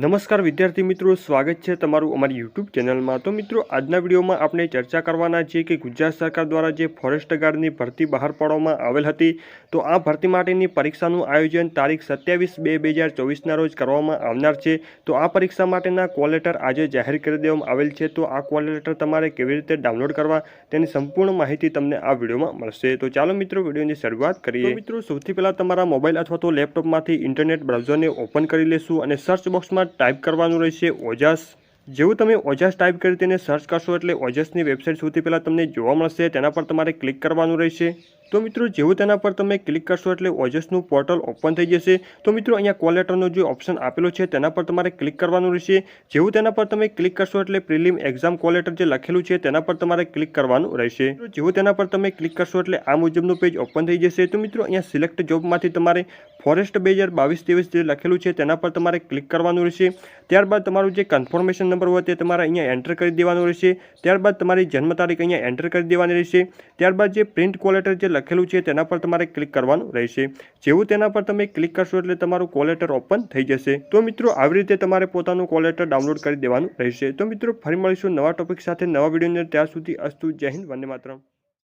નમસ્કાર વિદ્યાર્થી મિત્રો, સ્વાગત છે તમારું અમારી યુટ્યુબ ચેનલમાં। તો મિત્રો, આજના વિડીયોમાં આપણે ચર્ચા કરવાના છે કે ગુજરાત સરકાર દ્વારા જે ફોરેસ્ટ ગાર્ડની ભરતી બહાર પાડવામાં આવેલ હતી, તો આ ભરતી માટેની પરીક્ષાનું આયોજન તારીખ 27/2/2024ના રોજ કરવામાં આવનાર છે। તો આ પરીક્ષા માટેના કોલ લેટર આજે જાહેર કરી દેવામાં આવેલ છે। તો આ કોલ લેટર તમારે કેવી રીતે ડાઉનલોડ કરવા તેની સંપૂર્ણ માહિતી તમને આ વિડીયોમાં મળશે। તો ચાલો મિત્રો, વિડીયોની શરૂઆત કરીએ। તો મિત્રો, સૌથી પહેલાં તમારા મોબાઈલ અથવા તો લેપટોપમાંથી ઇન્ટરનેટ બ્રાઉઝરને ઓપન કરી લેશું અને સર્ચ બોક્સમાં टाइप करवानुं रहेशे ओजस। जेवुं तमे ओजस टाइप करी तेने सर्च करशो एटले ओजसनी वेबसाइट सौथी पहेला तमने जोवा मळशे, तेना पर तमारे क्लिक करवानुं रहेशे। तो मित्रों, जेवुं तेना पर तमे क्लिक करशो एटले ओजसनुं पोर्टल ओपन थई जशे। तो मित्रों, अहींया कॉल लेटरनो जे ऑप्शन आपेलो छे तेना पर तमारे क्लिक करवानुं रहेशे। जेवुं तेना पर तमे क्लिक करशो एटले प्रीलिम एक्जाम कॉल लेटर जे लखेलुं छे तेना पर तमारे क्लिक करवानुं रहेशे। जेवुं तेना पर तमे क्लिक करशो एटले आ मुजबनुं पेज ओपन थई जशे। तो मित्रों, अहींया सिलेक्ट जॉबमांथी तमारे फॉरेस्ट 2022-23 जे लखेलुं छे तेना पर तमारे क्लिक करवानुं रहेशे। त्यारबाद तमारुं जे कन्फर्मेशन नंबर होय ते तमारे अहींया एंटर करी देवानुं रहेशे। त्यारबाद तमारी जन्म तारीख अहींया एंटर करी देवानी रहेशे। त्यारबाद जे प्रिंट कॉल लेटर जे लखेलुं छे तेना पर तमारे क्लिक करवानुं रहेशे। जेवुं तेना पर तमे क्लिक करशो एटले तमारुं कॉल लेटर ओपन थई जशे। तो मित्रों, આવી રીતે તમારે પોતાનું કૉલ લેટર ડાઉનલોડ કરી દેવાનું રહેશે। તો મિત્રો, ફરી મળીશું નવા ટોપિક સાથે નવા વિડીયોની અંદર। ત્યાર સુધી અસ્તુ, જય હિન્દ, વંદે માતરમ।